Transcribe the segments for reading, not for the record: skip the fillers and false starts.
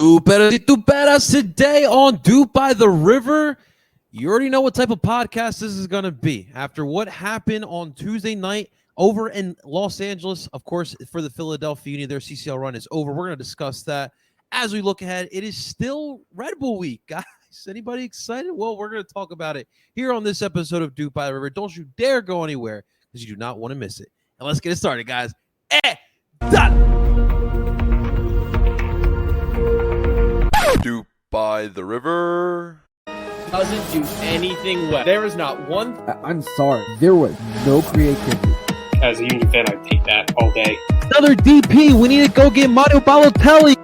Tú peras today on DOOP by the River. You already know what type of podcast this is going to be. After what happened on Tuesday night over in Los Angeles, of course, for the Philadelphia Union, their CCL run is over. We're going to discuss that as we look ahead. It is still Red Bull week, guys. Anybody excited? Well, we're going to talk about it here on this episode of DOOP by the River. Don't you dare go anywhere because you do not want to miss it. And let's get it started, guys. DOOP by the River doesn't do anything well. There is not one. I'm sorry. There was no creativity. As a Union fan, I take that all day. Another DP. We need to go get Mario Balotelli.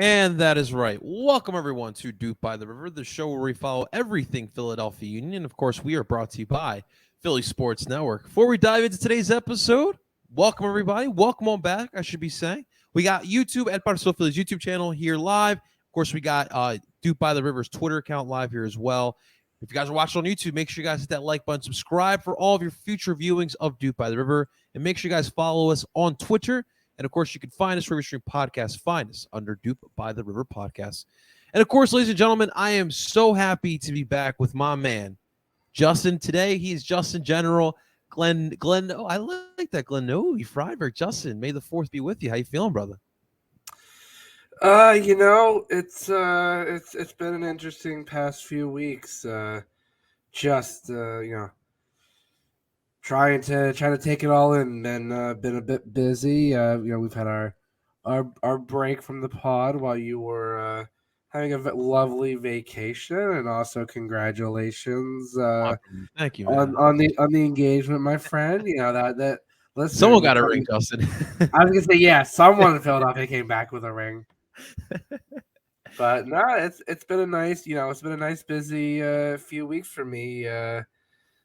And that is right. Welcome, everyone, to DOOP by the River, the show where we follow everything Philadelphia Union. Of course, we are brought to you by Philly Sports Network. Before we dive into today's episode, welcome, everybody. Welcome on back, I should be saying. We got YouTube at Barstool Philly's YouTube channel here live. Of course, we got DOOP by the River's Twitter account live here as well. If you guys are watching on YouTube, make sure you guys hit that like button, subscribe for all of your future viewings of DOOP by the River, and make sure you guys follow us on Twitter. And, of course, you can find us where we stream podcasts. Find us under DOOP by the River Podcast. And, of course, ladies and gentlemen, I am so happy to be back with my man, Justin. Today, he is Justin General. Glenn, oh, I like that, Glenn. No, Friedberg. Justin, may the 4th be with you. How you feeling, brother? It's been an interesting past few weeks. Trying to take it all in, and been a bit busy. We've had our break from the pod while you were having a lovely vacation, and also congratulations. Thank you, man. on the engagement, my friend. Listen, someone got a ring, Justin. I was gonna say, yeah, someone in Philadelphia came back with a ring. But no, it's been a nice, busy few weeks for me.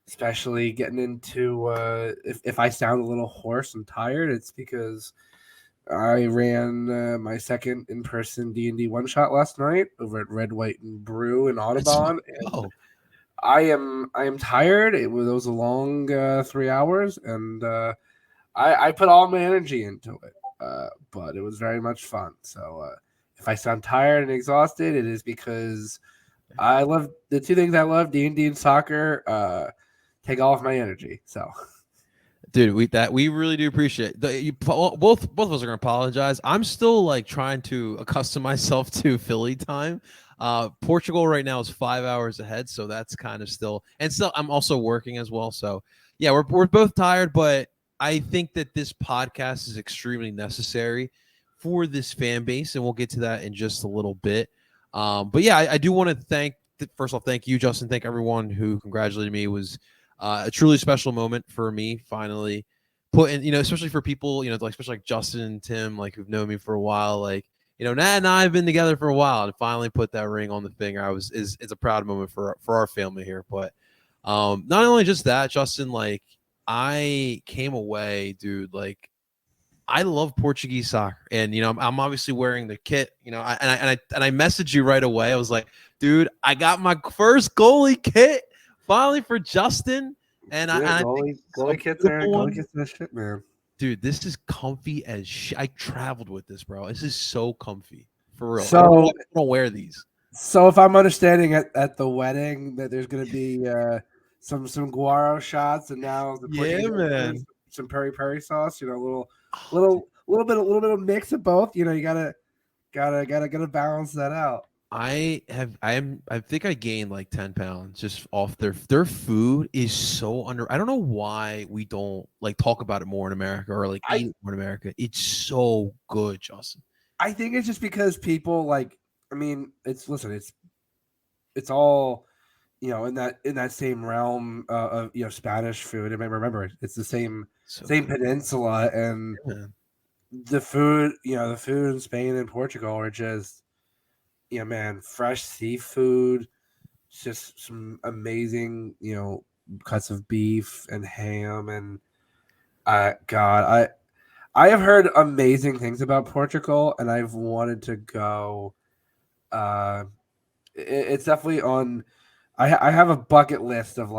Especially getting into if I sound a little hoarse and tired, it's because I ran my second in-person D&D one-shot last night over at Red, White, and Brew in Audubon. And I am tired. It was a long 3 hours, and I put all my energy into it. But it was very much fun. So if I sound tired and exhausted, it is because I love the two things I love: D&D and soccer. Take all of my energy. So, dude, we really do appreciate it. Both of us are gonna apologize. I'm still trying to accustom myself to Philly time. Portugal right now is 5 hours ahead, so that's kind of still. And still, I'm also working as well. So yeah, we're both tired, but I think that this podcast is extremely necessary for this fan base, and we'll get to that in just a little bit. But yeah, I do want to first off, thank you, Justin. Thank everyone who congratulated me. It was a truly special moment for me, finally putting, especially for people, especially like Justin and Tim, who've known me for a while, Nat and I have been together for a while, and finally put that ring on the finger. It's a proud moment for our family here. But not only just that, Justin, I came away, dude, I love Portuguese soccer, and I'm obviously wearing the kit, I messaged you right away. I was like, dude, I got my first goalie kit finally for Justin, and goalie kits are shit, man. Dude, this is comfy as shit. I traveled with this, bro. This is so comfy for real. So I don't wear these. So if I'm understanding at the wedding that there's gonna be some guaro shots, and now man, some peri sauce, a little bit of mix of both. You gotta balance that out. I think I gained 10 pounds just off their food is so under. I don't know why we don't talk about it more in America or eat it more in America. It's so good, Justin. I think it's just because people it's all in that same realm of Spanish food. I mean, remember, it's the same peninsula, and the food in Spain and Portugal are just fresh seafood, just some amazing cuts of beef and ham, and I have heard amazing things about Portugal, and I've wanted to go. It's definitely on. I have a bucket list of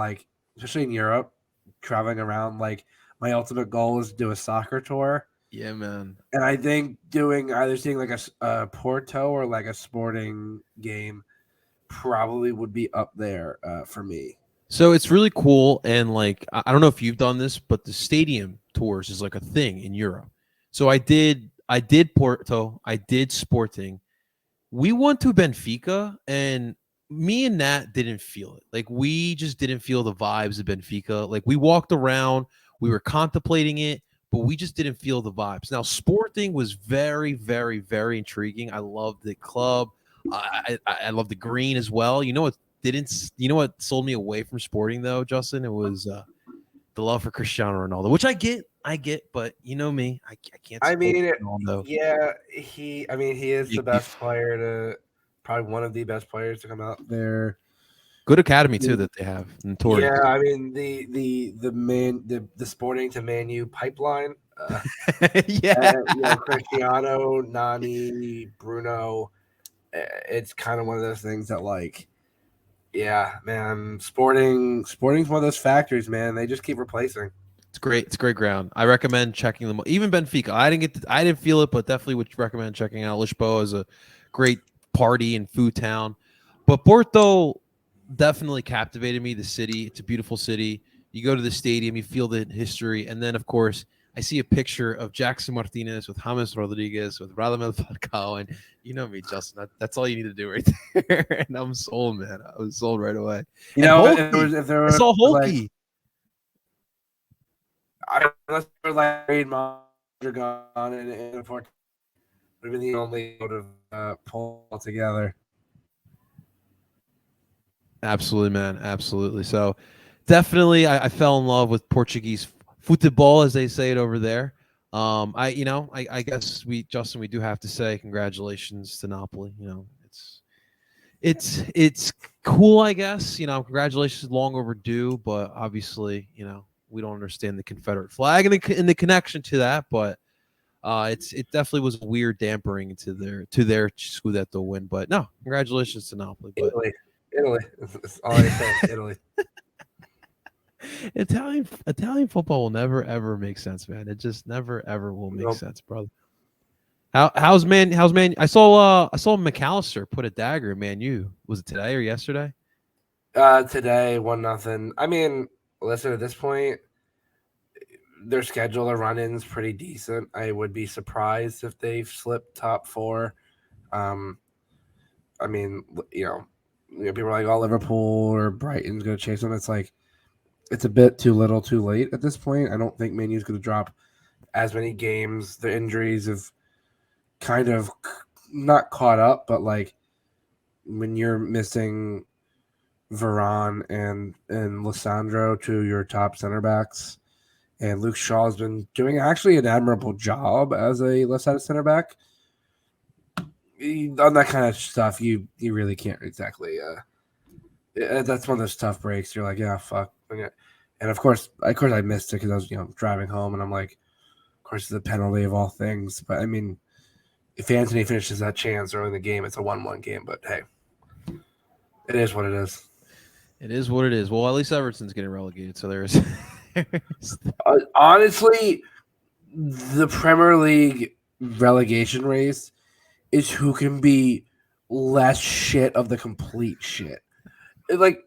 especially in Europe, traveling around. My ultimate goal is to do a soccer tour. Yeah, man. And I think seeing like a Porto or like a Sporting game probably would be up there for me. So it's really cool, and like I don't know if you've done this, but the stadium tours is like a thing in Europe. So I did Porto, I did Sporting. We went to Benfica, and me and Nat didn't feel it. Like we just didn't feel the vibes of Benfica. Like we walked around, we were contemplating it, but we just didn't feel the vibes. Now Sporting was very, very, very intriguing. I loved the club. I love the green as well. You know what sold me away from Sporting though, Justin? It was the love for Cristiano Ronaldo, which I get, but you know me, I can't. I mean, Ronaldo. yeah, he is the best player probably one of the best players to come out there. Good academy too that they have in Torres. Yeah, I mean the Sporting to Man U pipeline. Cristiano, Nani, Bruno. It's kind of one of those things that like. Yeah, man. Sporting's one of those factors, man. They just keep replacing. It's great. It's great ground. I recommend checking them. Even Benfica. I didn't feel it, but definitely would recommend checking out. Lisboa is a great party and food town. But Porto definitely captivated me. The city. It's a beautiful city. You go to the stadium, you feel the history, and then of course I see a picture of Jackson Martinez with James Rodriguez with Radamel Falcao, and you know me, Justin. That's all you need to do right there. And I'm sold, man. I was sold right away. You know, if there was it's all Holkey. Unless we're like Reid Mondragon and Porto would have been the only would have pulled together. Absolutely, man. Absolutely. So definitely I fell in love with Portuguese football, as they say it over there. I guess we do have to say congratulations to Napoli. You know, it's cool, I guess. You know, congratulations, long overdue, but obviously, you know, we don't understand the Confederate flag and the connection to that, but it definitely was weird dampering to their Scudetto win. But no, congratulations to Napoli. But Italy. That's all I say. Italy. Italian football will never ever make sense, man. It just never ever will make sense, brother. How's man? I saw McAllister put a dagger in Man U. Was it today or yesterday? Today 1-0. I mean, listen, at this point, their schedule of run-ins pretty decent. I would be surprised if they've slipped top 4. I mean, people are like, "Oh, Liverpool or Brighton's going to chase them." It's like it's a bit too little, too late at this point. I don't think Man U's going to drop as many games. The injuries have kind of not caught up, but like when you're missing Varane and Lissandro, to your top center backs, and Luke Shaw has been doing actually an admirable job as a left-sided center back. On that kind of stuff, you really can't exactly. That's one of those tough breaks. You're like, yeah, fuck. And of course, I missed it because I was driving home, and I'm like, of course, it's a penalty of all things. But I mean, if Anthony finishes that chance early in the game, it's a 1-1 game. But hey, it is what it is. It is what it is. Well, at least Everton's getting relegated, so there's. Honestly, the Premier League relegation race is who can be less shit of the complete shit. Like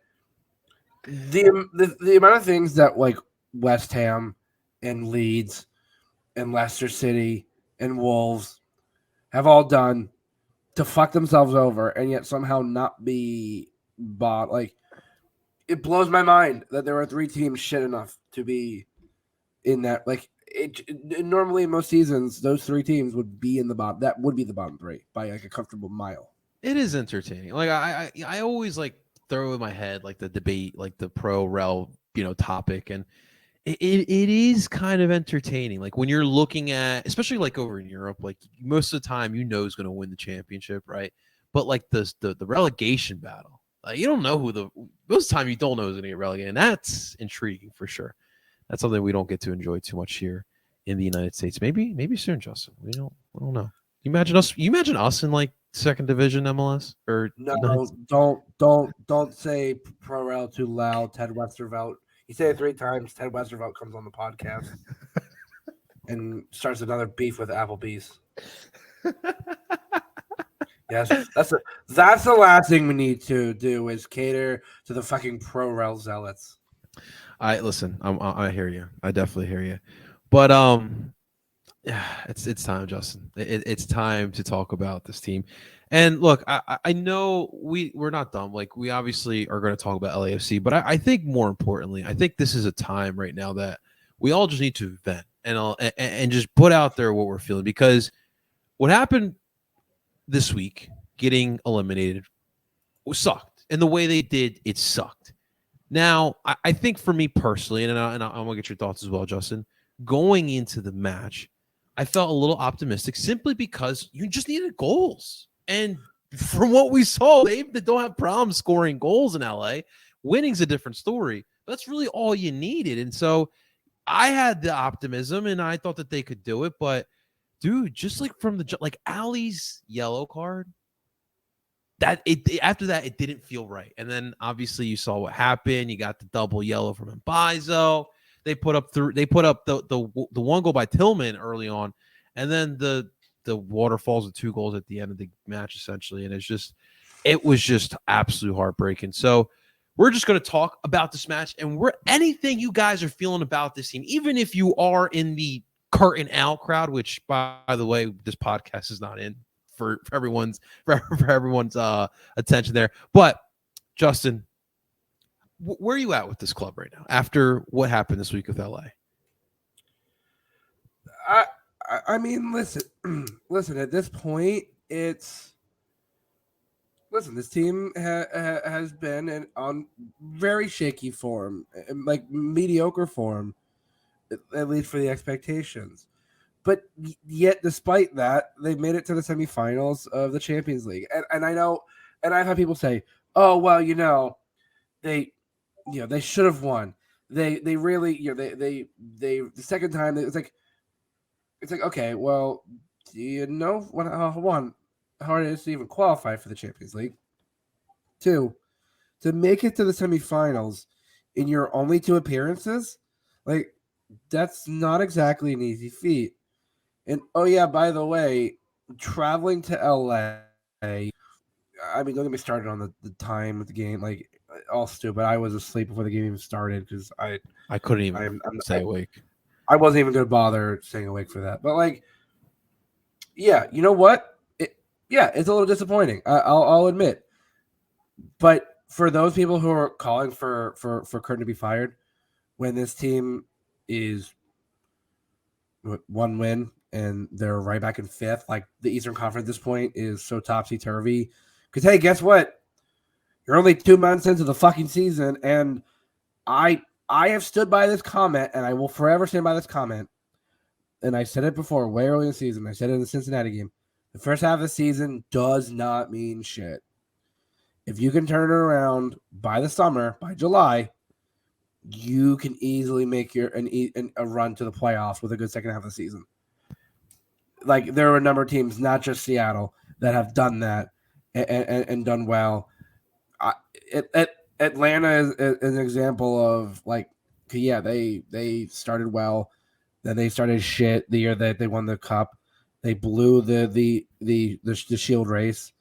the amount of things that like West Ham and Leeds and Leicester City and Wolves have all done to fuck themselves over and yet somehow not be bought. Like, it blows my mind that there are 3 teams shit enough to be in that. Like, normally in most seasons, those 3 teams would be in the bottom. That would be the bottom 3 by like a comfortable mile. It is entertaining. Like I always like throw in my head like the debate, like the pro rel, topic, and it is kind of entertaining. Like when you're looking at, especially like over in Europe, like most of the time who's going to win the championship, right? But like the relegation battle, you don't know most of the time you don't know who's going to get relegated, and that's intriguing for sure. That's something we don't get to enjoy too much here in the United States. Maybe soon, Justin. I don't know. You imagine us in like second division MLS or no? Don't say pro rel too loud. Ted Westervelt. You say it 3 times. Ted Westervelt comes on the podcast. and starts another beef with Applebee's. Yes, that's the last thing we need to do is cater to the fucking pro-rel zealots. Listen. I hear you. I definitely hear you. But yeah, it's time, Justin. It's time to talk about this team. And look, I know we're not dumb. Like, we obviously are going to talk about LAFC, but I think more importantly, I think this is a time right now that we all just need to vent and just put out there what we're feeling, because what happened this week, getting eliminated, sucked, and the way they did it sucked. Now, I think for me personally, and I'm gonna get your thoughts as well, Justin. Going into the match, I felt a little optimistic simply because you just needed goals. And from what we saw, they don't have problems scoring goals in LA. Winning's a different story. That's really all you needed. And so I had the optimism, and I thought that they could do it. But, dude, just like from Ali's yellow card, after that, it didn't feel right. And then obviously you saw what happened. You got the double yellow from Mbaizo. They put up the one goal by Tillman early on, and then the waterfalls of 2 goals at the end of the match, essentially. And it was just absolute heartbreaking. So we're just going to talk about this match, and anything you guys are feeling about this team, even if you are in the curtain out crowd, which, by the way, this podcast is not in for everyone's attention there. But Justin, where are you at with this club right now after what happened this week with LA? I mean, listen. At this point, this team has been on very shaky form, like mediocre form, at least for the expectations. But yet, despite that, they've made it to the semifinals of the Champions League. And I know, and I've had people say, "Oh, well, they should have won. They really, they the second time it's like, okay, well, do you know how hard it is to even qualify for the Champions League? 2, to make it to the semifinals in your only 2 appearances, like, that's not exactly an easy feat. And oh yeah, by the way, traveling to LA, I mean, don't get me started on the time of the game, like, all stupid. I was asleep before the game even started because I couldn't even stay awake. I wasn't even going to bother staying awake for that. But, like, yeah, you know what? It's a little disappointing. I'll admit. But for those people who are calling for Curtin to be fired, when this team is 1 win and they're right back in 5th, like, the Eastern Conference at this point is so topsy-turvy. Because, hey, guess what? You're only 2 months into the fucking season, and I have stood by this comment, and I will forever stand by this comment. And I said it before, way early in the season. I said it in the Cincinnati game. The first half of the season does not mean shit. If you can turn it around by the summer, by July, you can easily make a run to the playoffs with a good second half of the season. Like, there are a number of teams, not just Seattle, that have done that and done well. Atlanta is an example of, like, yeah, they started well, then they started shit the year that they won the cup. They blew the Shield race,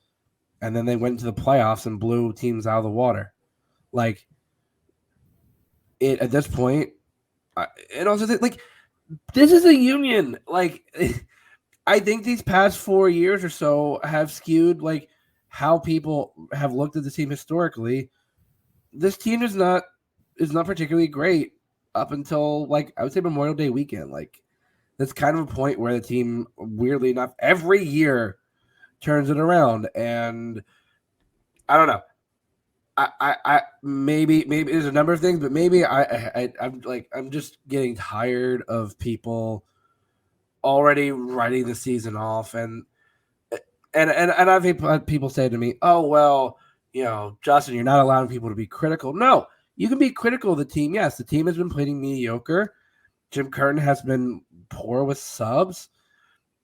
and then they went into the playoffs and blew teams out of the water. Like, at this point, and also, like, this is a Union. Like, I think these past 4 years or so have skewed, like, how people have looked at the team historically. This team is not particularly great up until, like, I would say Memorial Day weekend. Like, that's kind of a point where the team, weirdly enough, every year turns it around. And I don't know. I maybe there's a number of things, but maybe I'm just getting tired of people already writing the season off, and I've had people say to me, "Oh, well, Justin, you're not allowing people to be critical." No, you can be critical of the team. Yes, the team has been playing mediocre. Jim Curtin has been poor with subs.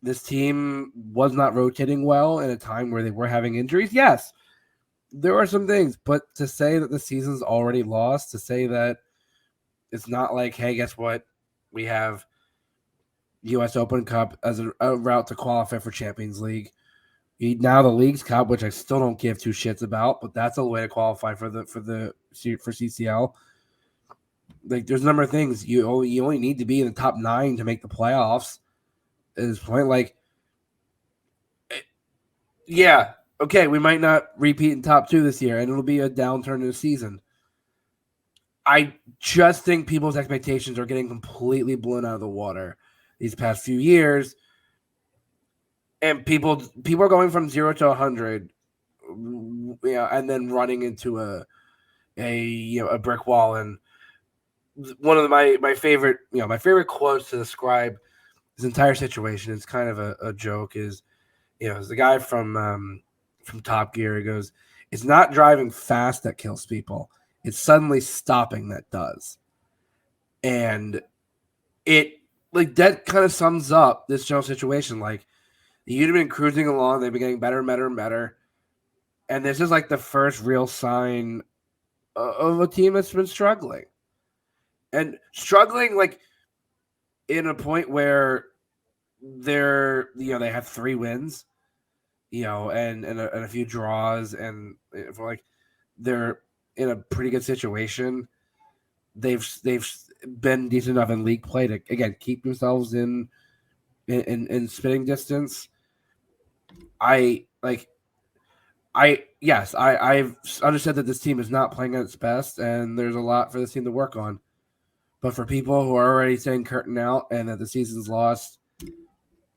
This team was not rotating well in a time where they were having injuries. Yes, there are some things, but to say that the season's already lost, to say that it's not like, hey, guess what? We have, U.S. Open Cup as a route to qualify for Champions League. Now the Leagues Cup, which I still don't give two shits about, but that's a way to qualify for CCL. Like, there's a number of things. You only need to be in the top 9 to make the playoffs. At this point, like, yeah, okay, we might not repeat in top 2 this year, and it'll be a downturn in the season. I just think people's expectations are getting completely blown out of the water these past few years, and people are going from 0 to 100, and then running into a brick wall. And one of my favorite quotes to describe this entire situation, it's kind of a joke, is the guy from Top Gear. He goes, "It's not driving fast that kills people. It's suddenly stopping that does." And it, like, that kind of sums up this general situation. Like, you'd have been cruising along, they've been getting better and better and better. And this is like the first real sign of a team that's been struggling. And struggling, like, in a point where they have 3 wins, and a few draws, and for, like, they're in a pretty good situation. They've been decent enough in league play to, again, keep themselves in spitting distance. I've understood that this team is not playing at its best, and there's a lot for this team to work on. But for people who are already saying curtain out and that the season's lost,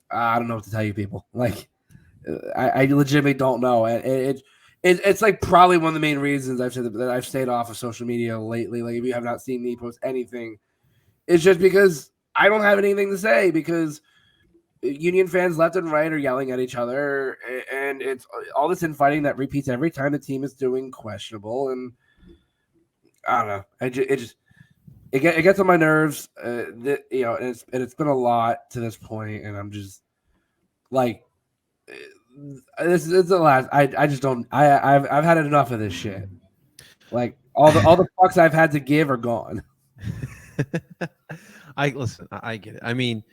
I don't know what to tell you, people. Like, I legitimately don't know. And it's like probably one of the main reasons I've said that I've stayed off of social media lately. Like, if you have not seen me post anything, it's just because I don't have anything to say, because Union fans left and right are yelling at each other, and it's all this infighting that repeats every time the team is doing questionable. And I don't know. It gets on my nerves. And it's been a lot to this point, and I'm just like, this is the last. I just don't. I've had enough of this shit. Like, all the fucks I've had to give are gone. I get it. I mean,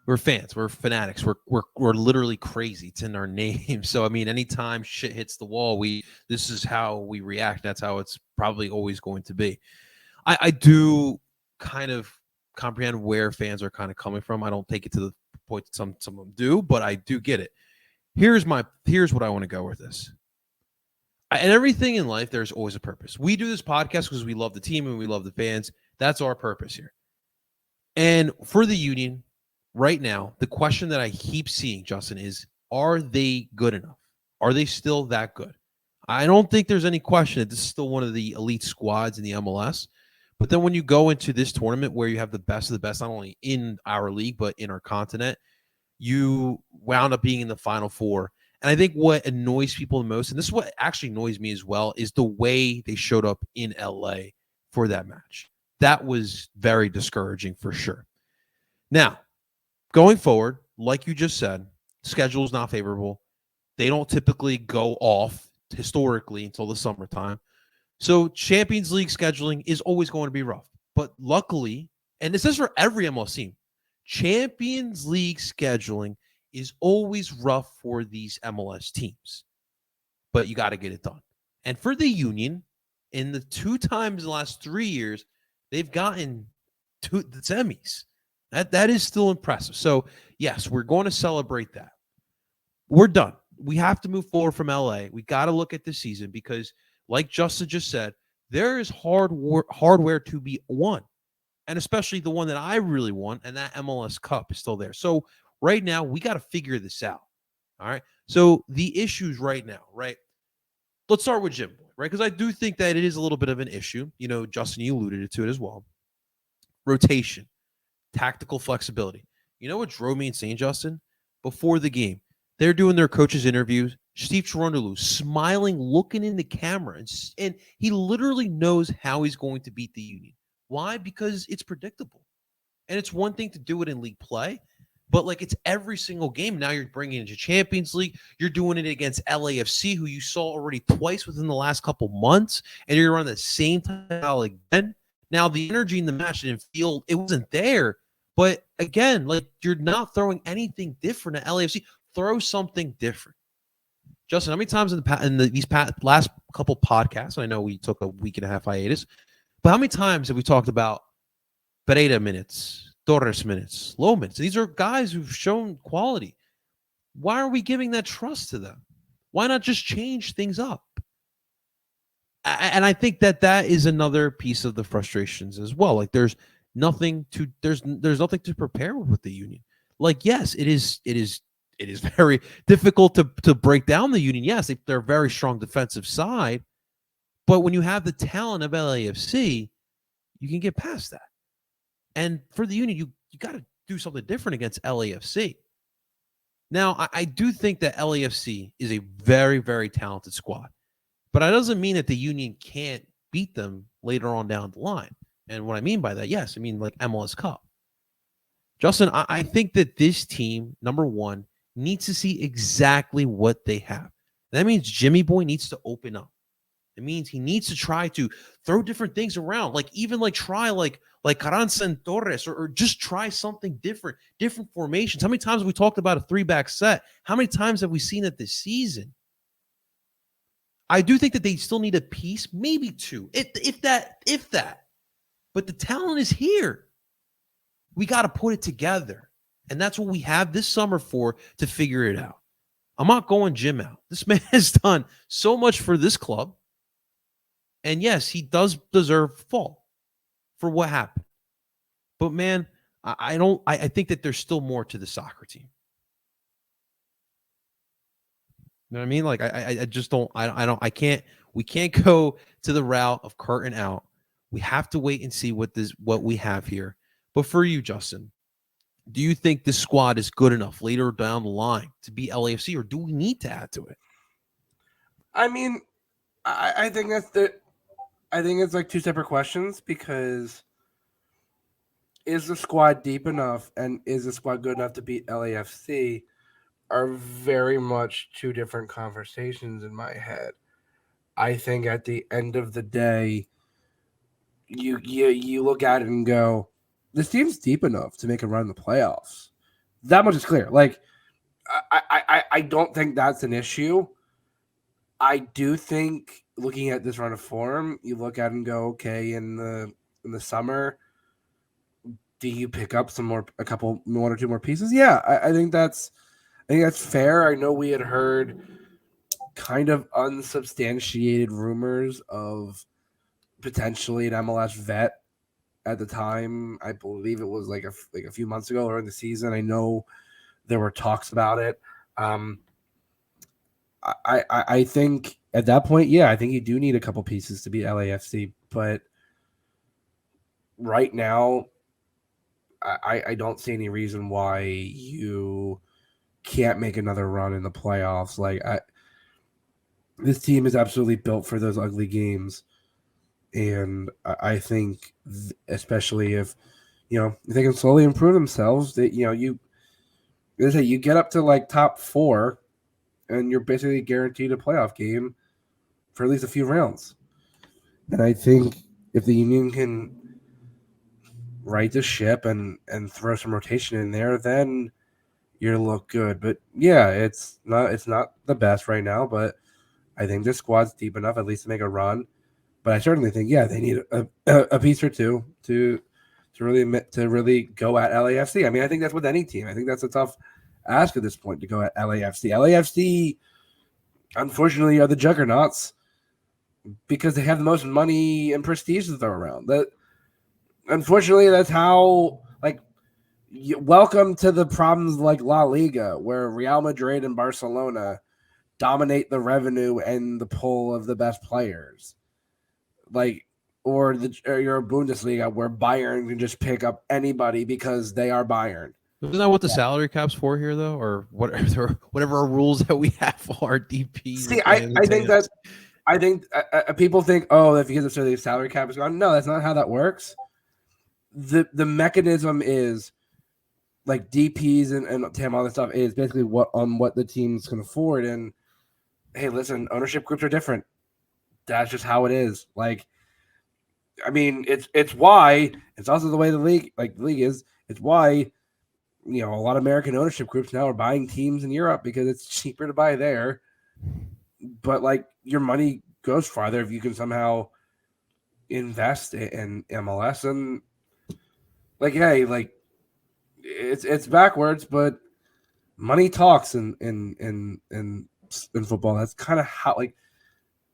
we're fans. We're fanatics. We're literally crazy. It's in our name. So, I mean, anytime shit hits the wall, this is how we react. That's how it's probably always going to be. I do kind of comprehend where fans are kind of coming from. I don't take it to the point that some of them do, but I do get it. Here's what I want to go with this. And everything in life, there's always a purpose. We do this podcast because we love the team and we love the fans. That's our purpose here. And for the Union, right now, the question that I keep seeing, Justin, is, are they good enough? Are they still that good? I don't think there's any question that this is still one of the elite squads in the MLS. But then when you go into this tournament where you have the best of the best, not only in our league, but in our continent, you wound up being in the Final Four. And I think what annoys people the most, and this is what actually annoys me as well, is the way they showed up in LA for that match. That was very discouraging for sure. Now, going forward, like you just said, schedule is not favorable. They don't typically go off historically until the summertime. So Champions League scheduling is always going to be rough. But luckily, and this is for every MLS team, Champions League scheduling is always rough for these MLS teams. But you got to get it done. And for the Union, in the 2 times in the last 3 years, they've gotten to the semis. That is still impressive. So, yes, we're going to celebrate that. We're done. We have to move forward from LA. We got to look at this season because, like Justin just said, there is hardware to be won, and especially the one that I really want, and that MLS Cup is still there. So right now, we got to figure this out. All right. So the issues right now, right? Let's start with Jim Boy, right? Because I do think that it is a little bit of an issue. Justin, you alluded to it as well. Rotation, tactical flexibility. You know what drove me insane, Justin? Before the game, they're doing their coaches' interviews. Steve Cherundolo smiling, looking in the camera, and he literally knows how he's going to beat the Union. Why? Because it's predictable. And it's one thing to do it in league play, but like it's every single game. Now you're bringing it into Champions League. You're doing it against LAFC, who you saw already twice within the last couple months, and you're on the same time again. Now the energy in the match didn't feel, it wasn't there, But again, like you're not throwing anything different at LAFC. Throw something different. Justin, how many times these last couple podcasts? I know we took a week and a half hiatus, but how many times have we talked about Pereira minutes, Torres minutes, Low minutes? These are guys who've shown quality. Why are we giving that trust to them? Why not just change things up? And I think that is another piece of the frustrations as well. Like there's nothing to prepare with the Union. Like yes, it is very difficult to break down the Union. Yes, they're a very strong defensive side, but when you have the talent of LAFC, you can get past that. And for the Union, you got to do something different against LAFC. Now, I do think that LAFC is a very, very talented squad, but that doesn't mean that the Union can't beat them later on down the line. And what I mean by that, yes, I mean like MLS Cup. Justin, I think that this team, number one, needs to see exactly what they have. That means Jimmy Boy needs to open up. It means he needs to try to throw different things around, like even like try like Carranza and Torres, or just try something different formations. How many times have we talked about a 3-back set? How many times have we seen it this season? I do think that they still need a piece, maybe two, if that. But the talent is here. We got to put it together. And that's what we have this summer to figure it out. I'm not going Jim out. This man has done so much for this club. And yes, he does deserve fault for what happened. But man, I think that there's still more to the soccer team. You know what I mean? Like I just don't, we can't go to the route of curtain out. We have to wait and see what we have here. But for you, Justin, do you think this squad is good enough later down the line to beat LAFC, or do we need to add to it? I mean, I think it's like two separate questions, because is the squad deep enough and is the squad good enough to beat LAFC are very much two different conversations in my head. I think at the end of the day, you look at it and go, this team's deep enough to make a run in the playoffs. That much is clear. Like, I don't think that's an issue. I do think looking at this run of form, you look at it and go, okay, in the summer, do you pick up one or two more pieces? Yeah, I think that's fair. I know we had heard kind of unsubstantiated rumors of potentially an MLS vet at the time. I believe it was like a few months ago or in the season. I know there were talks about it. I think at that point, yeah, I think you do need a couple pieces to beat LAFC. But right now, I don't see any reason why you can't make another run in the playoffs. Like, this team is absolutely built for those ugly games. And I think, especially if, they can slowly improve themselves, that, you get up to like top 4 and you're basically guaranteed a playoff game for at least a few rounds. And I think if the Union can right the ship and throw some rotation in there, then you look good. But yeah, it's not the best right now, but I think this squad's deep enough at least to make a run. But I certainly think, yeah, they need a piece or two to really go at LAFC. I mean, I think that's with any team. I think that's a tough ask at this point to go at LAFC. LAFC, unfortunately, are the juggernauts because they have the most money and prestige to throw around. Unfortunately, that's how, welcome to the problems like La Liga, where Real Madrid and Barcelona dominate the revenue and the pull of the best players. Or your Bundesliga, where Bayern can just pick up anybody because they are Bayern. Isn't that what the salary cap's for here, though, or whatever our rules that we have for our DPs? See, I think people think, oh, if you get the salary cap is gone. No, that's not how that works. The mechanism is like DPs and TAM, all that stuff is basically what the teams can afford. And hey, listen, ownership groups are different. That's just how it is. Like, I mean, it's why it's also the way the league is. It's why, a lot of American ownership groups now are buying teams in Europe because it's cheaper to buy there. But like your money goes farther if you can somehow invest in MLS and like, hey, like it's backwards, but money talks in football. That's kind of how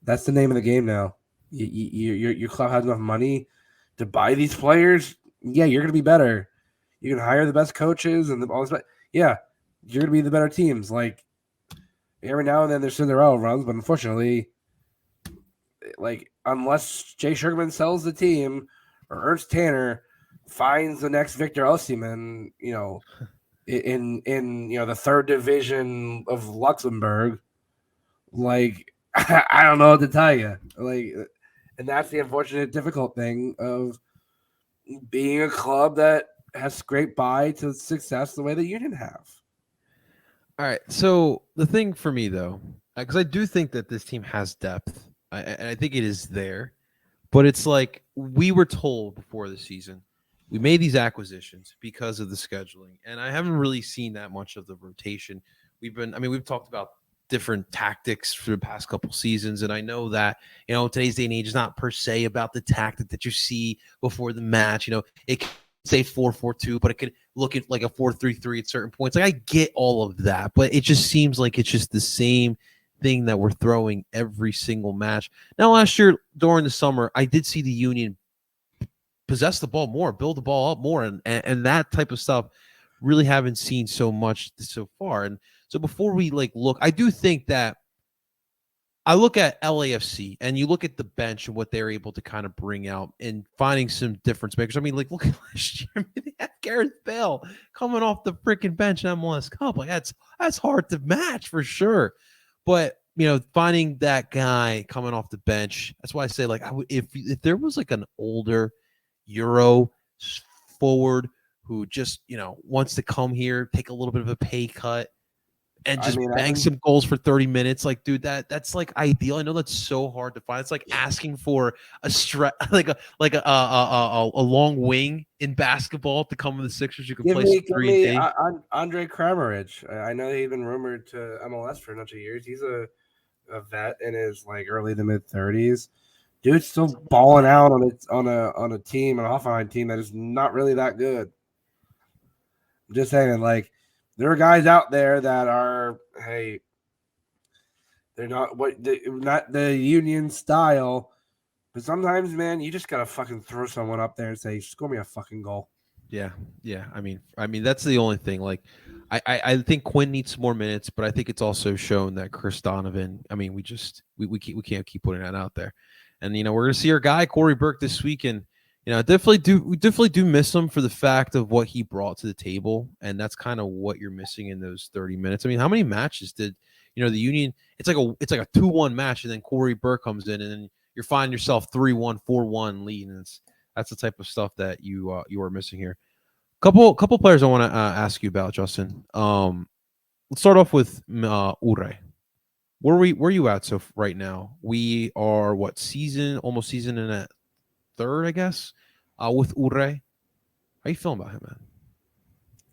that's the name of the game now. Your club has enough money to buy these players. Yeah, you're gonna be better. You can hire the best coaches and all this. Yeah, you're gonna be the better teams. Like every now and then there's Cinderella runs, but unfortunately, like unless Jay Sugarman sells the team or Ernst Tanner finds the next Victor Osimhen, in the third division of Luxembourg, like I don't know what to tell you. Like, and that's the unfortunate, difficult thing of being a club that has scraped by to success the way the Union have. All right. So the thing for me, though, because I do think that this team has depth, I think it is there, but it's like we were told before the season, we made these acquisitions because of the scheduling, and I haven't really seen that much of the rotation. We've talked about different tactics for the past couple seasons, and I know that today's day and age is not per se about the tactic that you see before the match. It could say 4-4-2, but it could look at like a 4-3-3 at certain points. Like I get all of that, but it just seems like it's just the same thing that we're throwing every single match. Now, last year during the summer, I did see the Union possess the ball more, build the ball up more, and that type of stuff really haven't seen so much so far. And so before we look, I do think that I look at LAFC and you look at the bench and what they're able to kind of bring out and finding some difference makers. I mean, look at last year. They had Gareth Bale coming off the freaking bench in MLS Cup. Like that's hard to match for sure. But finding that guy coming off the bench, that's why I say if there was like an older Euro forward who just wants to come here, take a little bit of a pay cut, and just bang some goals for 30 minutes. Like, dude, that's like ideal. I know that's so hard to find. It's like asking for a a long wing in basketball to come with the Sixers. You can play 3D. Andre Kramaric. I know he's been rumored to MLS for a bunch of years. He's a vet in his early to mid 30s. Dude's still balling out on a team, an Hoffenheim team that is not really that good. I'm just saying, there are guys out there that are, hey, they're not not the Union style, but sometimes, man, you just gotta fucking throw someone up there and say, score me a fucking goal. Yeah. I mean, that's the only thing. I think Quinn needs more minutes, but I think it's also shown that Chris Donovan. I mean, we can't keep putting that out there. And we're gonna see our guy Corey Burke this week, and we definitely do miss him for the fact of what he brought to the table, and that's kind of what you're missing in those 30 minutes. I mean, how many matches did the Union? It's like a 2-1 match, and then Corey Burke comes in, and then you're finding yourself 3-1, 4-1 lead, and that's the type of stuff that you are missing here. Couple players I want to ask you about, Justin. Let's start off with Ure. Where are you at right now? We are almost season and a third, I guess, with Ure. How you feeling about him,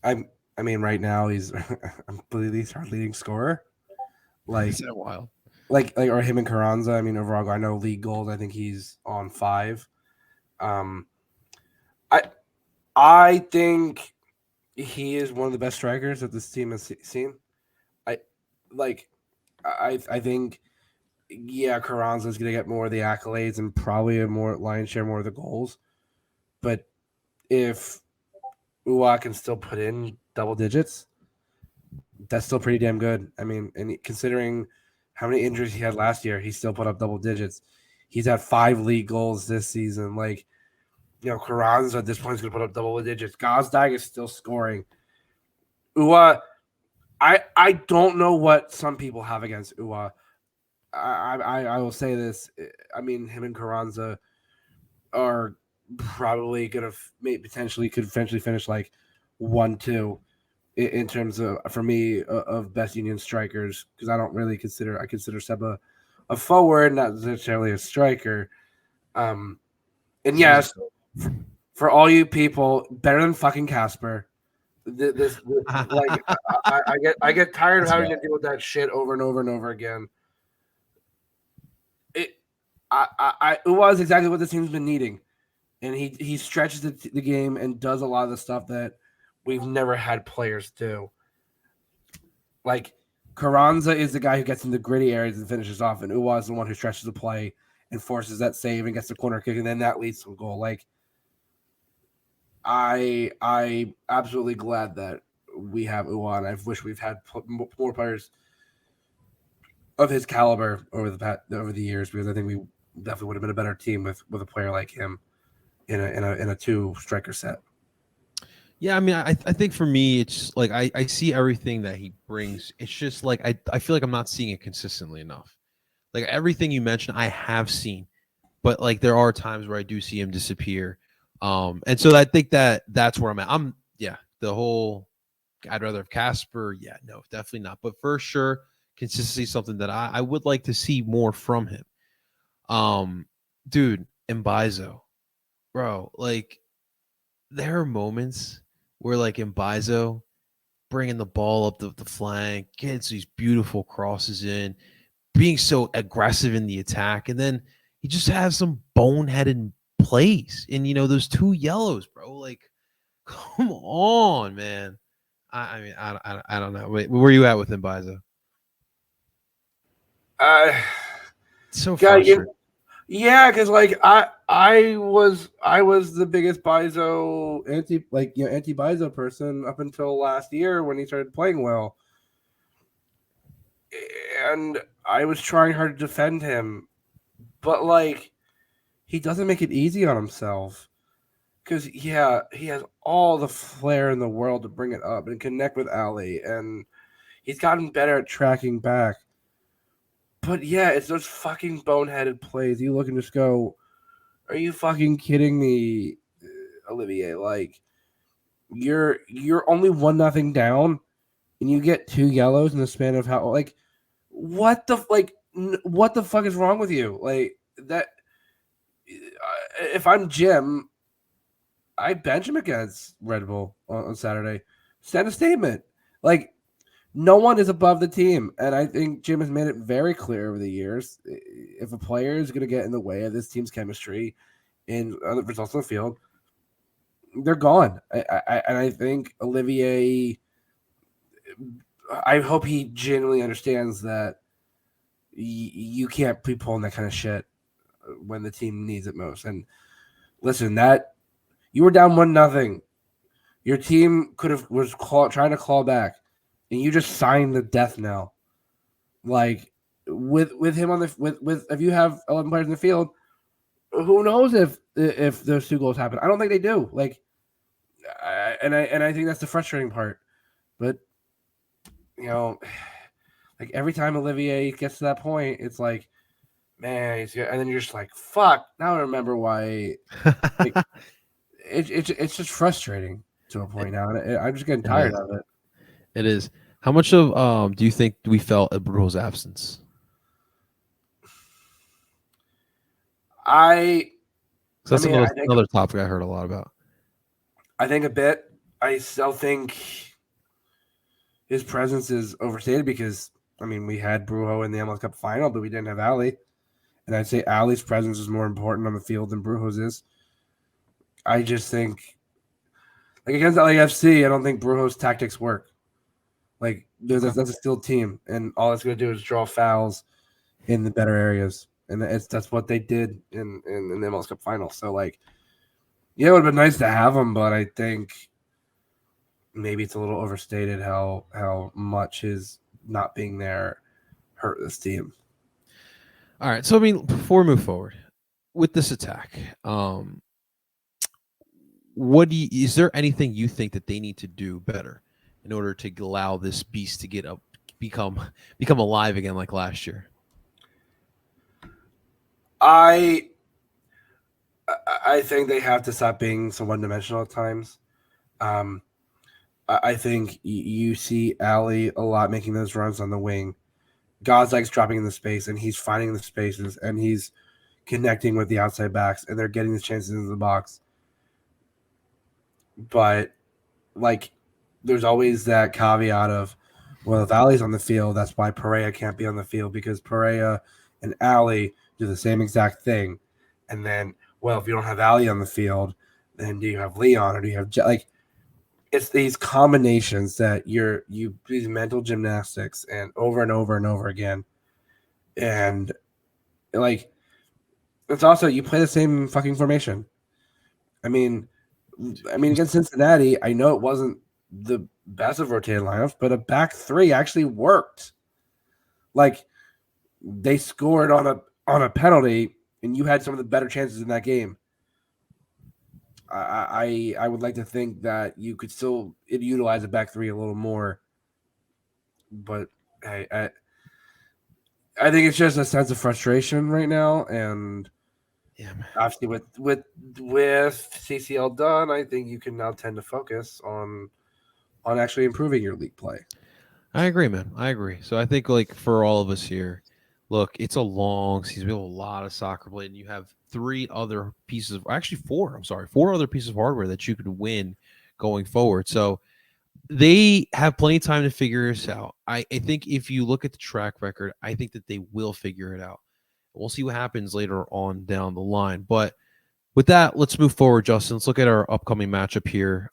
man? I mean, right now he's I believe he's our leading scorer. Is that wild? Or him and Carranza. I mean, overall, I know league goals. I think he's on 5. I think he is one of the best strikers that this team has seen. I think, yeah, Carranza is going to get more of the accolades and probably a more lion's share more of the goals. But if Uwa can still put in double digits, that's still pretty damn good. I mean, and considering how many injuries he had last year, he still put up double digits. He's had 5 league goals this season. Carranza at this point is going to put up double digits. Gazdag is still scoring. Uwa, I don't know what some people have against Uwa. I will say this. I mean, him and Carranza are probably going to potentially finish 1-2 in terms of, for me, of best Union strikers, because I consider Seba a forward, not necessarily a striker. And yes, For all you people, better than fucking Casper. This like I get tired of That's having right. to deal with that shit over and over and over again. It it was exactly what the team's been needing, and he stretches the game and does a lot of the stuff that we've never had players do. Like Carranza is the guy who gets in the gritty areas and finishes off, and Uwa is the one who stretches the play and forces that save and gets the corner kick, and then that leads to a goal. Like I absolutely glad that we have Uwa, and I wish we've had more players of his caliber over the years, because I think we definitely would have been a better team with a player like him in a two striker set. Yeah, I mean, I think for me, it's like I see everything that he brings. It's just like I feel like I'm not seeing it consistently enough. Like everything you mentioned, I have seen, but like there are times where I do see him disappear. And so I think that's where I'm at. The whole I'd rather have Casper. Yeah, no, definitely not. But for sure, consistency is something that I would like to see more from him. Dude, Mbaizo, bro, like there are moments where like Mbaizo bringing the ball up the flank, gets these beautiful crosses in, being so aggressive in the attack, and then he just has some boneheaded plays. And those 2 yellows, bro. Like, come on, man. I mean, I don't know. Wait, where are you at with Mbaizo? So frustrating. Yeah, because like I was the biggest Bizo anti Bizo person up until last year when he started playing well, and I was trying hard to defend him, but like he doesn't make it easy on himself. Because he has all the flair in the world to bring it up and connect with Ali, and he's gotten better at tracking back. But yeah, it's those fucking boneheaded plays. You look and just go, "Are you fucking kidding me, Olivier? Like, you're only 1-0 down, and you get 2 yellows in the span of how like what the what the fuck is wrong with you? Like that. If I'm Jim, I bench him against Red Bull on Saturday. Send a statement. Like, no one is above the team. And I think Jim has made it very clear over the years, if a player is going to get in the way of this team's chemistry and other results on the field, they're gone. And I think Olivier, I hope he genuinely understands that you can't be pulling that kind of shit when the team needs it most. And listen, you were down 1-0. Your team was trying to claw back, and you just signed the death knell. Like with him on with if you have 11 players in the field, who knows if those 2 goals happen? I don't think they do. Like, I think that's the frustrating part. But like every time Olivier gets to that point, it's like, man, and then you're just like, fuck. Now I remember why. Like, it's just frustrating to a point now, and I'm just getting tired of it. It is. How much of do you think we felt at Brujo's absence? That's another topic I heard a lot about. I think a bit. I still think his presence is overstated because we had Brujo in the MLS Cup final, but we didn't have Ali, and I'd say Ali's presence is more important on the field than Brujo's is. I just think, like against LAFC, I don't think Brujo's tactics work. Like that's a still team, and all it's going to do is draw fouls in the better areas, and that's what they did in the MLS Cup final. So like, yeah, it would have been nice to have him, but I think maybe it's a little overstated how much his not being there hurt this team. All right, so before we move forward with this attack, is there anything you think that they need to do better in order to allow this beast to become alive again like last year? I think they have to stop being so one-dimensional at times. I think you see Ali a lot making those runs on the wing. Gazag's dropping in the space, and he's finding the spaces, and he's connecting with the outside backs, and they're getting the chances into the box. but like, there's always that caveat of, well, if Ali's on the field, that's why Perea can't be on the field, because Perea and Ali do the same exact thing. And then, well, if you don't have Ali on the field, then do you have Leon or do you have like? It's these combinations that you these mental gymnastics and over and over again, and like, it's also, you play the same fucking formation. I mean against Cincinnati, I know it wasn't the best of rotated lineups, but a back three actually worked. Like, they scored on a penalty, and you had some of the better chances in that game. I would like to think that you could still utilize a back three a little more, but hey, I think it's just a sense of frustration right now, and Yeah, man. obviously with CCL done, I think you can now tend to focus on actually improving your league play. I agree, man. I agree. So I think, like, for all of us here, look, it's a long season. We have a lot of soccer played, and you have three other pieces of, actually four. I'm sorry, four other pieces of hardware that you could win going forward. So they have plenty of time to figure this out. I think if you look at the track record, I think that they will figure it out. We'll see what happens later on down the line. But with that, let's move forward, Justin. Let's look at our upcoming matchup here.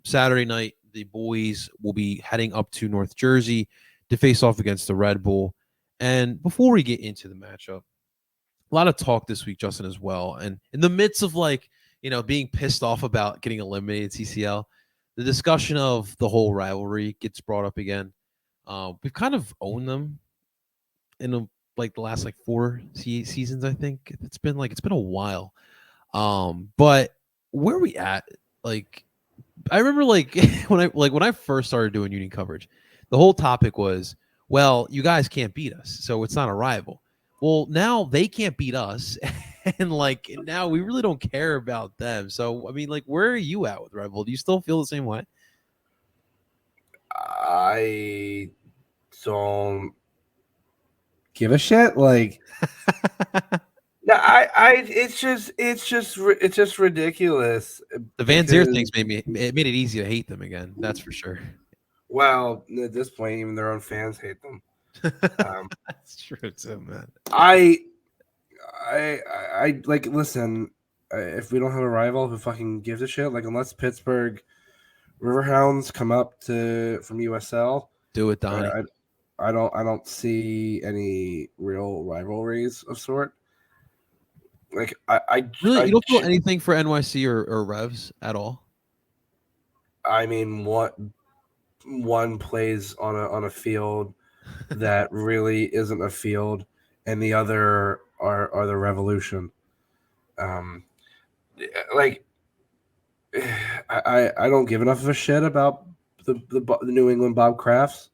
Saturday night, the boys will be heading up to North Jersey to face off against the Red Bull. And before we get into the matchup, a lot of talk this week, Justin, as well. And in the midst of, like, being pissed off about getting eliminated CCL, the discussion of the whole rivalry gets brought up again. We've kind of owned them in the last four seasons. I think it's been a while. But where are we at? Like, I remember when I first started doing Union coverage, the whole topic was, well, you guys can't beat us, so it's not a rival. Well, now they can't beat us, and now we really don't care about them. So I mean, where are you at with Red Bull? Do you still feel the same way? I don't give a shit. Like, no, it's just ridiculous. The Van Zier things made it easy to hate them again. That's for sure. Well, at this point, even their own fans hate them. That's true too, man. I listen. If we don't have a rival, who fucking gives a shit? Like, unless Pittsburgh Riverhounds come up from USL, do it, Donnie. I don't see any real rivalries of sort. Like, I really, you don't feel anything for NYC or Revs at all? I mean, what one plays on a field that really isn't a field, and the other are the Revolution. Like, I don't give enough of a shit about the New England Bob Crafts,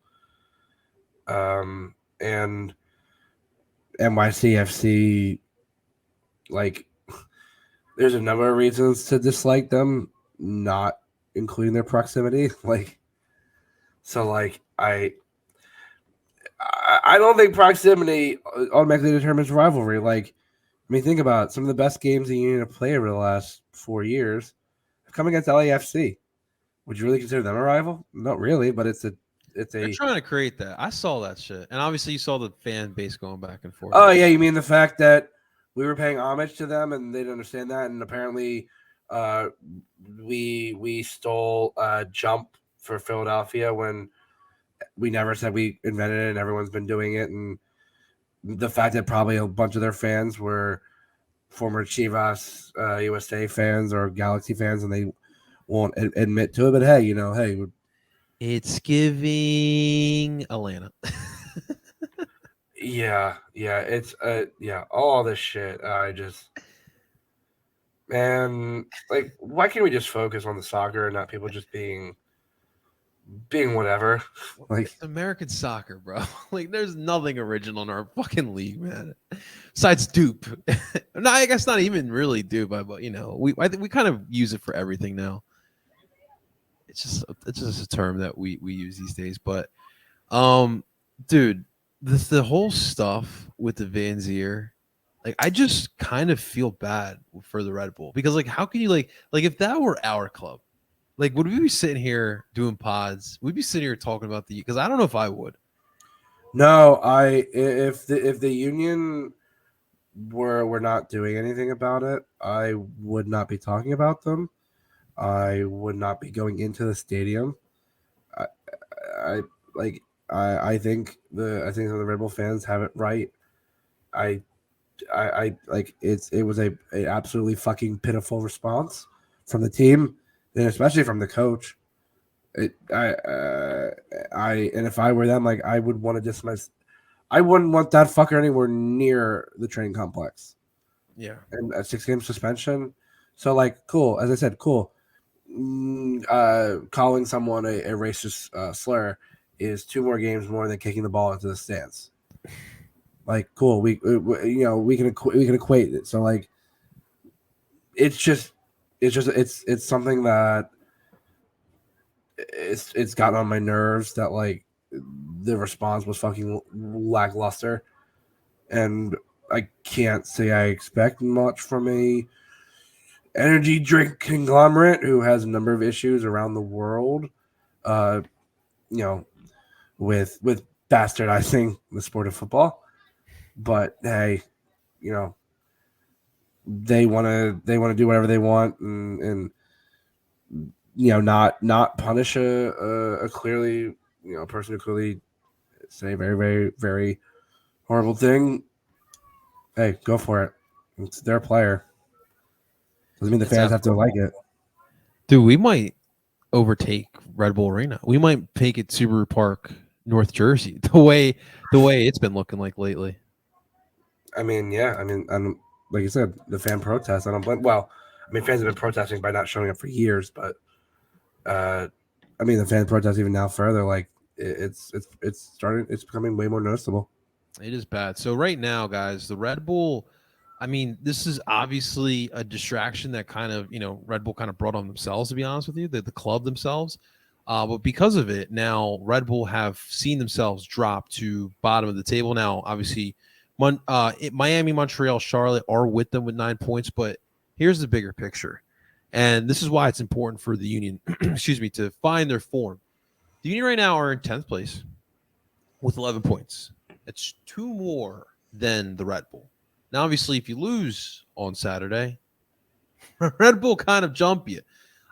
and NYCFC. Like, there's a number of reasons to dislike them, not including their proximity. I don't think proximity automatically determines rivalry. Like, I mean, think about it. Some of the best games the Union have played over the last 4 years have come against LAFC. Would you really consider them a rival? Not really, but They're trying to create that. I saw that shit, and obviously you saw the fan base going back and forth. Oh yeah, you mean the fact that we were paying homage to them and they didn't understand that, and apparently we stole a jump for Philadelphia when we never said we invented it, and everyone's been doing it. And the fact that probably a bunch of their fans were former Chivas USA fans or Galaxy fans, and they won't admit to it. But hey, it's giving Atlanta. Yeah, it's all this shit. Man, like, why can't we just focus on the soccer and not people just being whatever? Like, it's American soccer, bro. Like, there's nothing original in our fucking league, man. Besides DOOP. No, I guess not even really DOOP, but I think we kind of use it for everything now. It's just a term that we use these days. But dude, the whole stuff with the Van Zier, like, I just kind of feel bad for the Red Bull, because how can you like if that were our club, Like, would we be sitting here doing pods? We'd be sitting here talking about because I don't know if I would. No, if the Union were not doing anything about it, I would not be talking about them. I would not be going into the stadium. I like I think some of the Red Bull fans have it right. I like it was a absolutely fucking pitiful response from the team and especially from the coach. And if I were them, like I would want to dismiss. I wouldn't want that fucker anywhere near the training complex. Yeah, And a 6-game suspension. So like, cool. As I said, cool. Calling someone a racist slur is 2 more games more than kicking the ball into the stands. Like, cool. We can equate it. So like, it's something that it's gotten on my nerves that like the response was fucking lackluster, and I can't say I expect much from a energy drink conglomerate who has a number of issues around the world, with bastardizing the sport of football. But hey, they want to do whatever they want and not punish a clearly person who clearly say a very, very, very horrible thing. Hey, go for it. It's their player. Doesn't mean the fans have to like it. dude, we might overtake Red Bull Arena. We might make it Subaru Park, North Jersey. The way it's been looking like lately. I mean, yeah. I mean, like you said, the fan protests. I don't blame. Well, I mean, fans have been protesting by not showing up for years, but I mean, the fan protests even now further. Like it's starting. It's becoming way more noticeable. It is bad. So right now, guys, the Red Bull. I mean, this is obviously a distraction that kind of Red Bull kind of brought on themselves. To be honest with you, the club themselves. But because of it, now Red Bull have seen themselves drop to bottom of the table. Now, obviously, Miami, Montreal, Charlotte are with them with 9 points. But here's the bigger picture. And this is why it's important for the Union, to find their form. The Union right now are in 10th place with 11 points. It's 2 more than the Red Bull. Now, obviously, if you lose on Saturday, Red Bull kind of jump you.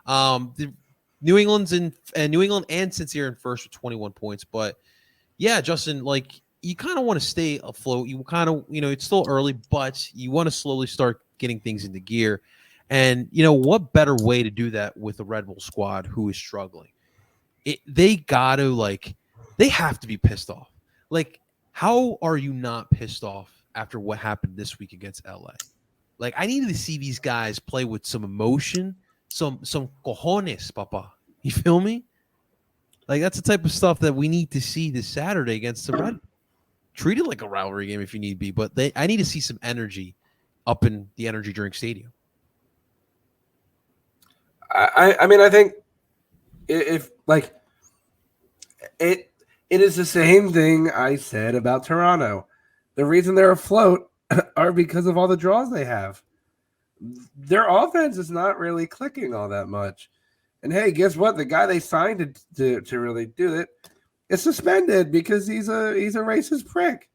The New England and Cincy are in first with 21 points. But yeah, Justin, like you kind of want to stay afloat. You kind of, it's still early, but you want to slowly start getting things into gear. And what better way to do that with the Red Bull squad who is struggling? They have to be pissed off. Like, how are you not pissed off after what happened this week against LA? Like, I needed to see these guys play with some emotion, some cojones, papa. You feel me? Like, that's the type of stuff that we need to see this Saturday against the Red Bull. Treat it like a rivalry game if you need be, but I need to see some energy up in the energy drink stadium. I mean, I think if like it is the same thing I said about Toronto. The reason they're afloat are because of all the draws they have. Their offense is not really clicking all that much. And hey, guess what? The guy they signed to really do it is suspended because he's a racist prick.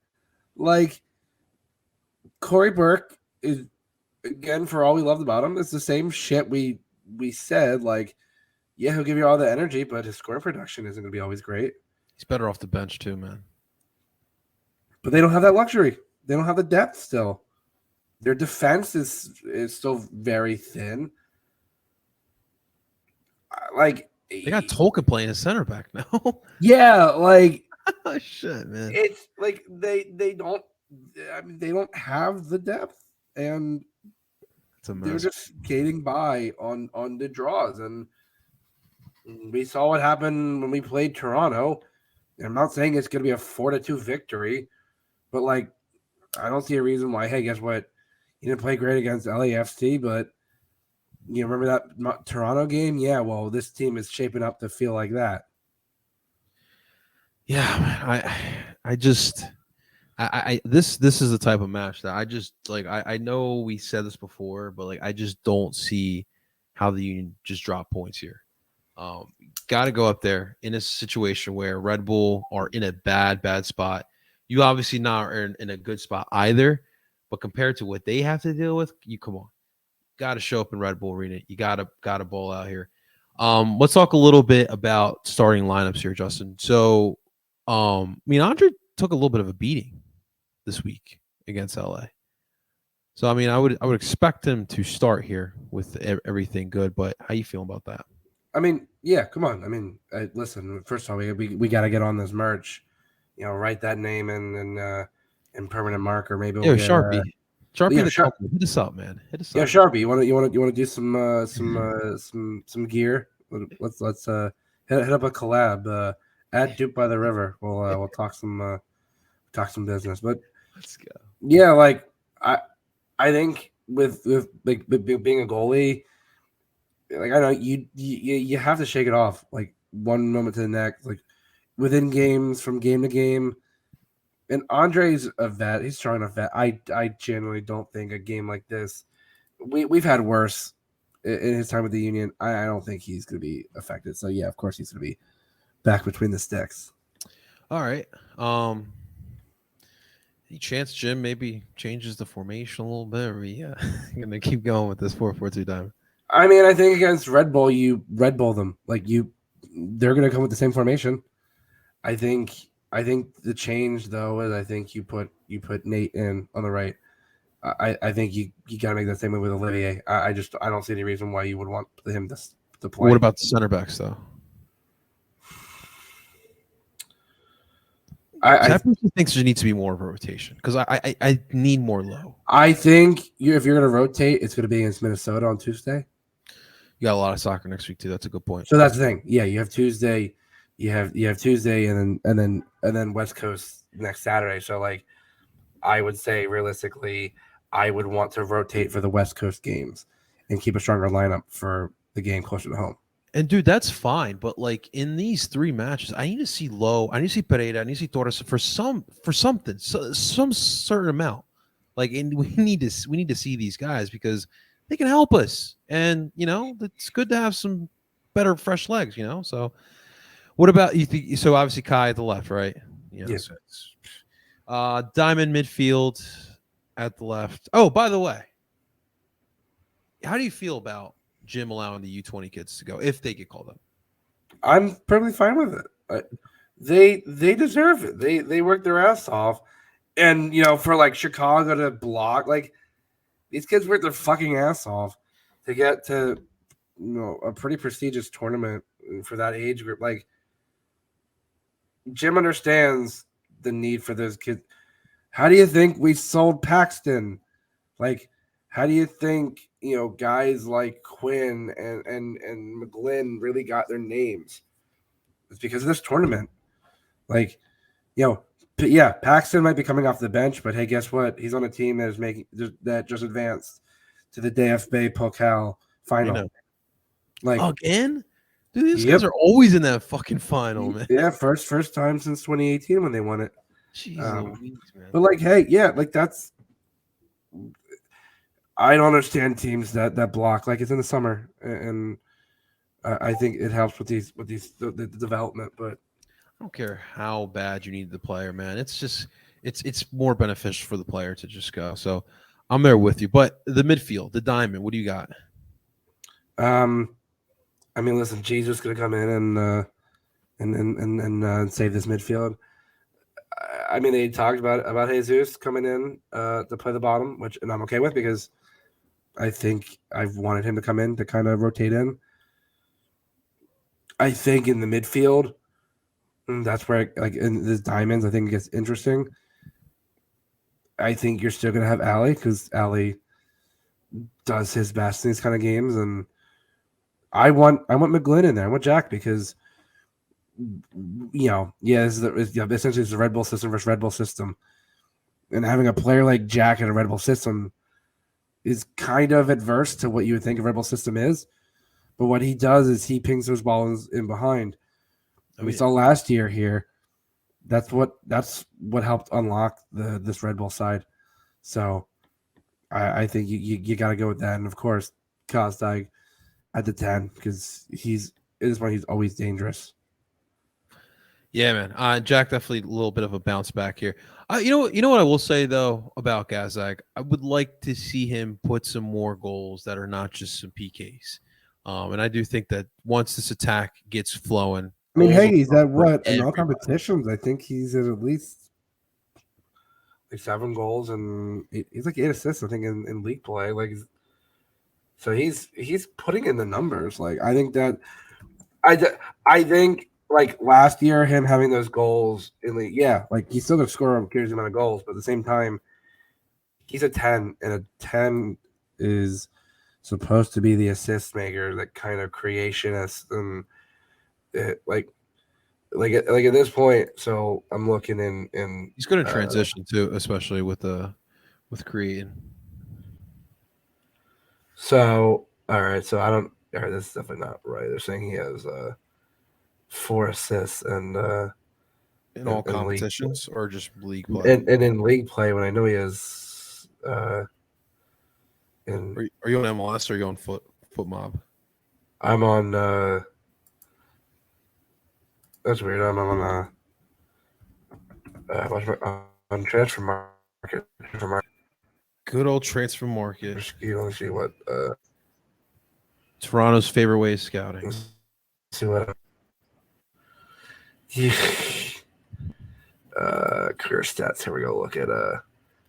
Like Corey Burke is, again, for all we loved about him, it's the same shit we said. Like, yeah, he'll give you all the energy, but his scoring production isn't going to be always great. He's better off the bench too, man. But they don't have that luxury. They don't have the depth still. Their defense is still very thin. Like, they got Tolkien playing as center back now. Yeah, like oh, shit, man. It's like they don't. I mean, they don't have the depth, and they're just skating by on the draws. And we saw what happened when we played Toronto. And I'm not saying it's going to be a 4-2 victory, but like, I don't see a reason why. Hey, guess what? You didn't play great against LAFC, but you remember that Toronto game? Yeah, well, this team is shaping up to feel like that. Yeah, this is the type of match that I just like. I know we said this before, but like I just don't see how the Union just drop points here. Got to go up there in a situation where Red Bull are in a bad spot. You obviously not are in a good spot either, but compared to what they have to deal with, you come on, got to show up in Red Bull Arena. You got to bowl out here. Let's talk a little bit about starting lineups here, Justin. So, Andre took a little bit of a beating this week against LA. So, I would expect him to start here with everything good. But how you feeling about that? Yeah, come on. Listen. First of all, we got to get on this merch. Write that name in permanent marker. Maybe we'll get Sharpie. Sharpie, Sharpie. Hit us up, man. Hit us up. Yeah, Sharpie. You want to do some gear? Let's hit up a collab. At DOOP by the River. We'll talk some business. But let's go. Yeah, like I think with being a goalie, like I know you have to shake it off like one moment to the next, like within games, from game to game. And Andre's a vet; he's strong enough vet. I generally don't think a game like this, we've had worse in his time with the Union. I don't think he's going to be affected. So yeah, of course he's going to be back between the sticks. All right. Any chance Jim maybe changes the formation a little bit? Or we gonna keep going with this 4-4-2 diamond? I think against Red Bull, you Red Bull them. They're gonna come with the same formation. I think the change though is I think you put Nate in on the right. I think you gotta make that same move with Olivier. I don't see any reason why you would want him to play. What about the center backs though? I personally think there needs to be more of a rotation because I need more low. I think if you're gonna rotate, it's gonna be against Minnesota on Tuesday. You got a lot of soccer next week too. That's a good point. So that's the thing. Yeah, you have Tuesday, you have Tuesday, and then West Coast next Saturday. So like, I would say realistically, I would want to rotate for the West Coast games and keep a stronger lineup for the game closer to home. And dude, that's fine. But like in these 3 matches, I need to see Low, I need to see Pereira, I need to see Torres for something, some certain amount. Like, and we need to see these guys because they can help us. And it's good to have some better fresh legs. So what about you? So obviously Kai at the left, right? Yes. Diamond midfield at the left. Oh, by the way, how do you feel about Jim allowing the U20 kids to go if they get called up? I'm perfectly fine with it. They deserve it. They work their ass off, and for like Chicago to block, like these kids work their fucking ass off to get to a pretty prestigious tournament for that age group. Like Jim understands the need for those kids. How do you think we sold Paxton? Like, how do you think guys like Quinn and McGlynn really got their names? It's because of this tournament. Like, yeah, Paxton might be coming off the bench, but hey, guess what? He's on a team that just advanced to the DFB Pokal final. Like again, dude, these guys are always in that fucking final, man. Yeah, first time since 2018 when they won it. Jeez Louise, man. But like, hey, yeah, like that's. I don't understand teams that block. Like it's in the summer, and I think it helps with the development. But I don't care how bad you need the player, man. It's just it's more beneficial for the player to just go. So I'm there with you. But the midfield, the diamond, what do you got? Listen, Jesus gonna come in and save this midfield. They talked about Jesus coming in to play the bottom, and I'm okay with because I think I've wanted him to come in to kind of rotate in. I think in the midfield, that's where like in the diamonds, I think it gets interesting. I think you're still gonna have Ali because Ali does his best in these kind of games, and I want McGlynn in there. I want Jack because essentially it's the Red Bull system versus Red Bull system, and having a player like Jack in a Red Bull system is kind of adverse to what you would think a Red Bull system is. But what he does is he pings those balls in behind. And we saw last year here. That's what helped unlock this Red Bull side. So I think you got to go with that. And of course, Kosdijk at the 10 because he's this point, he's always dangerous. Yeah, man. Jack definitely a little bit of a bounce back here. You know what I will say though about Gazag. I would like to see him put some more goals that are not just some PKs. And I do think that once this attack gets flowing, I mean, goals hey, will he's come at for what in all everybody. competitions? I think he's at least like 7 goals and he's like 8 assists. I think in league play. Like, so he's putting in the numbers. Like, I think that I think like last year, him having those goals in the like he's still gonna score a crazy amount of goals, but at the same time, he's a 10, and a 10 is supposed to be the assist maker, that kind of creationist, and like at this point. So I'm looking in. He's going to transition too, especially with creating. So all right, so I don't. All right, this is definitely not right. They're saying he has 4 assists and In all league competitions or just league play? and in league play, when I know he has in Are you on MLS or are you on Foot Mob? I'm on that's weird. I'm on on transfer market. Good old transfer market. You don't see what Toronto's favorite way of scouting. see what career stats. Here we go. Look at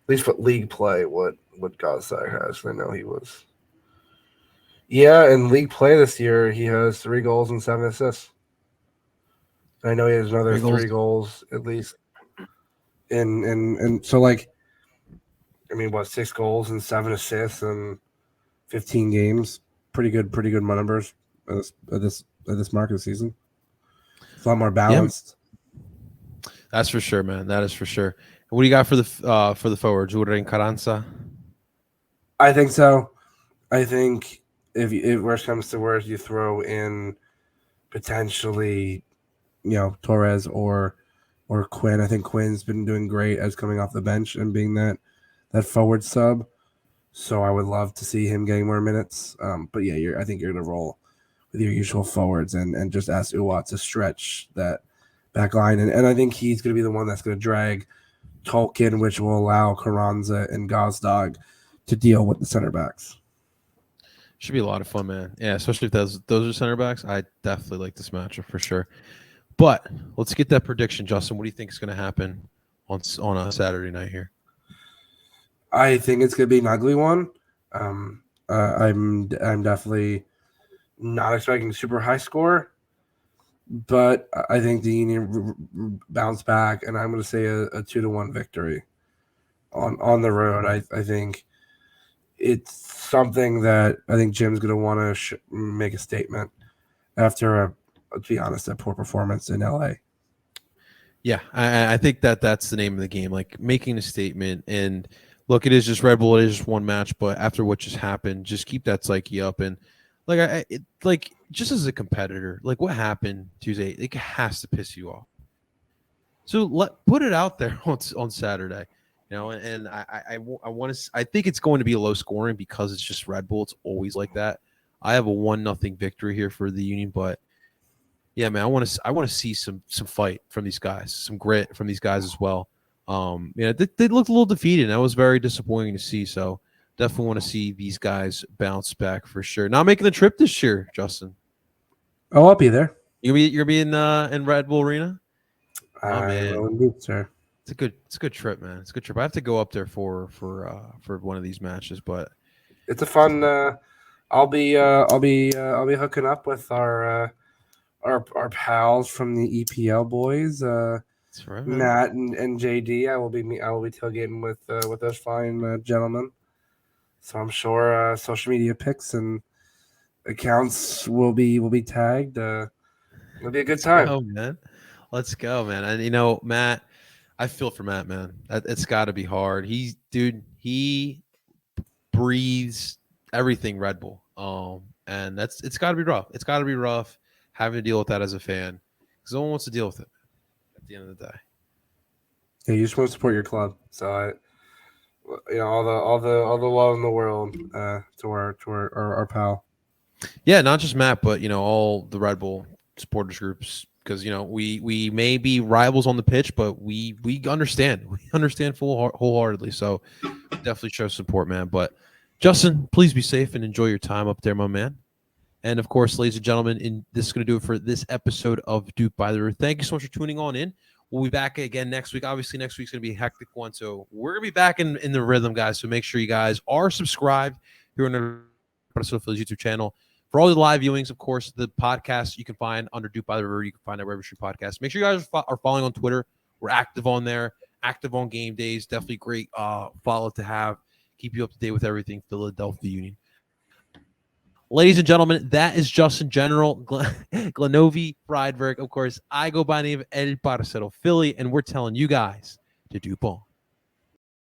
least what league play, what Gazdag has. I know he was. Yeah, in league play this year, he has 3 goals and 7 assists. I know he has another 3 goals at least. And so like, I mean, what, 6 goals and 7 assists in 15 games? Pretty good numbers at this market season. It's a lot more balanced. Yeah. That's for sure, man. That is for sure. What do you got for the forwards? Uren Carranza? I think so. I think if worst comes to worst, you throw in potentially, Torres or Quinn. I think Quinn's been doing great as coming off the bench and being that forward sub. So I would love to see him getting more minutes. But yeah, I think you're gonna roll with your usual forwards and just ask Uwat to stretch that back line. And I think he's gonna be the one that's gonna drag Tolkien, which will allow Carranza and Gazdag to deal with the center backs. Should be a lot of fun, man. Yeah, especially if those are center backs. I definitely like this matchup for sure. But let's get that prediction, Justin. What do you think is going to happen on a Saturday night here? I think it's going to be an ugly one. I'm definitely not expecting super high score, but I think the Union bounce back, and I'm going to say a 2-1 victory on the road. I think it's something that I think Jim's going to want to make a statement after to be honest, a poor performance in LA. Yeah, I think that's the name of the game, like making a statement. And look, it is just Red Bull. It is just one match, but after what just happened, just keep that psyche up. And like, just as a competitor, like what happened Tuesday, it has to piss you off. So put it out there on Saturday, And I want to. I think it's going to be a low scoring because it's just Red Bull. It's always like that. I have a 1-0 victory here for the Union, but yeah, man, I want to see some fight from these guys, some grit from these guys as well. They looked a little defeated, and that was very disappointing to see. So definitely want to see these guys bounce back for sure. Not making the trip this year, Justin. Oh, I'll be there. You're being in Red Bull Arena. Oh man, will indeed, sir. It's a good trip, man. It's a good trip. I have to go up there for one of these matches, but it's a fun. I'll be hooking up with our pals from the EPL boys. that's right, Matt and JD. I will be tailgating with those fine gentlemen. So I'm sure social media pics and accounts will be tagged. It'll be a good time. Oh man, let's go, man. And Matt, I feel for Matt, man. It's got to be hard. He breathes everything Red Bull. And it's got to be rough. It's got to be rough having to deal with that as a fan, because no one wants to deal with it at the end of the day. Yeah, you just want to support your club. So all the love in the world to our pal. Yeah, not just Matt, but all the Red Bull supporters groups, because we may be rivals on the pitch, but we understand. We understand wholeheartedly. So definitely show support, man. But Justin, please be safe and enjoy your time up there, my man. And of course, ladies and gentlemen, this is going to do it for this episode of Duke by the River. Thank you so much for tuning on in. We'll be back again next week. Obviously, next week's going to be a hectic one. So we're going to be back in the rhythm, guys. So make sure you guys are subscribed here on the Phillies YouTube channel. For all the live viewings, of course, the podcast you can find under Duke by the River. You can find that wherever you podcast. Make sure you guys are following on Twitter. We're active on there, active on game days. Definitely great follow to have. Keep you up to date with everything Philadelphia Union. Ladies and gentlemen, that is Justin General Glenovi Friedberg. Of course, I go by the name of El Parcero Philly, and we're telling you guys to Dupe on.